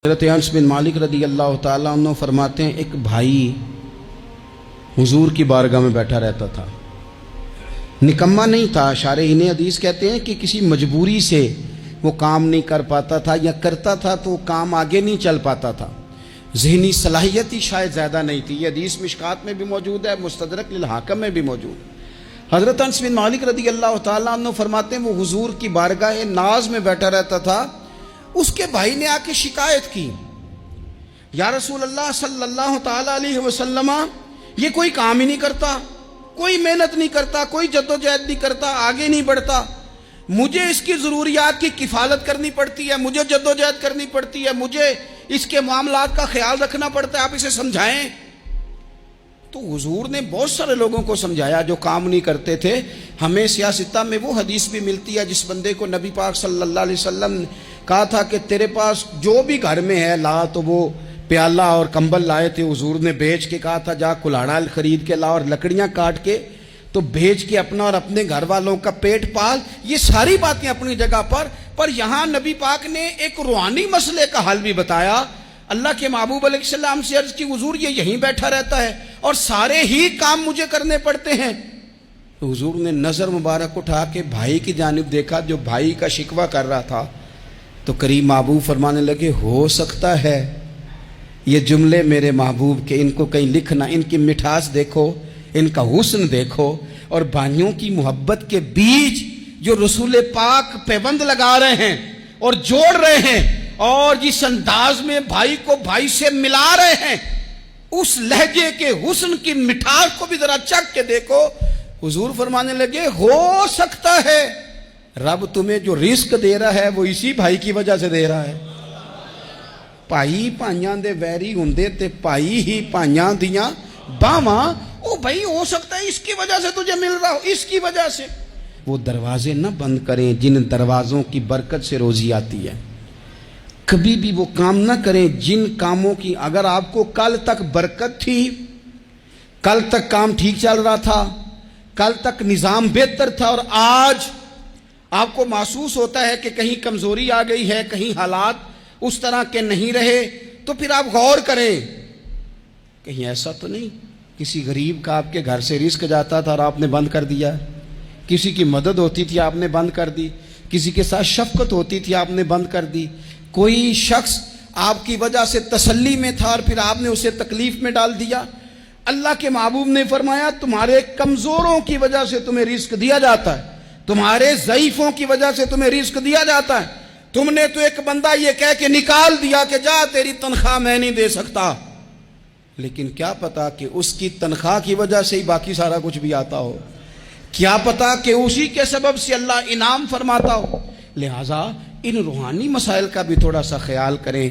حضرت انس بن مالک رضی اللہ تعالیٰ عنہ فرماتے ہیں ایک بھائی حضور کی بارگاہ میں بیٹھا رہتا تھا، نکما نہیں تھا۔ شارحین حدیث کہتے ہیں کہ کسی مجبوری سے وہ کام نہیں کر پاتا تھا، یا کرتا تھا تو کام آگے نہیں چل پاتا تھا، ذہنی صلاحیت ہی شاید زیادہ نہیں تھی۔ یہ حدیث مشکات میں بھی موجود ہے، مستدرک للحاکم میں بھی موجود ہے۔ حضرت انس بن مالک رضی اللہ تعالیٰ عنہ فرماتے ہیں وہ حضور کی بارگاہ ناز میں بیٹھا رہتا تھا۔ اس کے بھائی نے آ کے شکایت کی، یا رسول اللہ صلی اللہ تعالیٰ علیہ وسلم، یہ کوئی کام ہی نہیں کرتا، کوئی محنت نہیں کرتا، کوئی جدوجہد نہیں کرتا، آگے نہیں بڑھتا، مجھے اس کی ضروریات کی کفالت کرنی پڑتی ہے، مجھے جدوجہد کرنی پڑتی ہے، مجھے اس کے معاملات کا خیال رکھنا پڑتا ہے، آپ اسے سمجھائیں۔ تو حضور نے بہت سارے لوگوں کو سمجھایا جو کام نہیں کرتے تھے۔ ہمیں سیاستہ میں وہ حدیث بھی ملتی ہے جس بندے کو نبی پاک صلی اللہ علیہ وسلم نے کہا تھا کہ تیرے پاس جو بھی گھر میں ہے لا، تو وہ پیالہ اور کمبل لائے تھے، حضور نے بیچ کے کہا تھا جا کلاڑا خرید کے لا اور لکڑیاں کاٹ کے تو بیچ کے اپنا اور اپنے گھر والوں کا پیٹ پال۔ یہ ساری باتیں اپنی جگہ پر یہاں نبی پاک نے ایک روحانی مسئلے کا حل بھی بتایا۔ اللہ کے محبوب علیہ السلام سے عرض کی حضور یہ یہیں بیٹھا رہتا ہے اور سارے ہی کام مجھے کرنے پڑتے ہیں۔ تو حضور نے نظر مبارک اٹھا کے بھائی کی جانب دیکھا جو بھائی کا شکوہ کر رہا تھا، تو قریب محبوب فرمانے لگے ہو سکتا ہے یہ جملے میرے محبوب کے، ان کو کہیں لکھنا، ان کی مٹھاس دیکھو، ان کا حسن دیکھو، اور بھائیوں کی محبت کے بیج جو رسول پاک پیوند لگا رہے ہیں اور جوڑ رہے ہیں، اور جس انداز میں بھائی کو بھائی سے ملا رہے ہیں، اس لہجے کے حسن کی مٹھاس کو بھی ذرا چکھ کے دیکھو۔ حضور فرمانے لگے ہو سکتا ہے رب تمہیں جو رزق دے رہا ہے وہ اسی بھائی کی وجہ سے دے رہا ہے۔ بھائی پائیاں دے ویری ہوندے تے بھائی ہی پائیاں دیاں باواں، او بھائی ہو سکتا ہے اس کی وجہ سے تجھے مل رہا ہو، اس کی وجہ سے۔ وہ دروازے نہ بند کریں جن دروازوں کی برکت سے روزی آتی ہے، کبھی بھی وہ کام نہ کریں جن کاموں کی اگر آپ کو کل تک برکت تھی، کل تک کام ٹھیک چل رہا تھا، کل تک نظام بہتر تھا، اور آج آپ کو محسوس ہوتا ہے کہ کہیں کمزوری آ گئی ہے، کہیں حالات اس طرح کے نہیں رہے، تو پھر آپ غور کریں کہیں ایسا تو نہیں کسی غریب کا آپ کے گھر سے رزق جاتا تھا اور آپ نے بند کر دیا، کسی کی مدد ہوتی تھی آپ نے بند کر دی، کسی کے ساتھ شفقت ہوتی تھی آپ نے بند کر دی، کوئی شخص آپ کی وجہ سے تسلی میں تھا اور پھر آپ نے اسے تکلیف میں ڈال دیا۔ اللہ کے محبوب نے فرمایا تمہارے کمزوروں کی وجہ سے تمہیں رزق دیا جاتا ہے، تمہارے ضعیفوں کی وجہ سے تمہیں رزق دیا جاتا ہے۔ تم نے تو ایک بندہ یہ کہہ کے نکال دیا کہ جا تیری تنخواہ میں نہیں دے سکتا، لیکن کیا پتا کہ اس کی تنخواہ کی وجہ سے ہی باقی سارا کچھ بھی آتا ہو، کیا پتا کہ اسی کے سبب سے اللہ انعام فرماتا ہو۔ لہٰذا ان روحانی مسائل کا بھی تھوڑا سا خیال کریں۔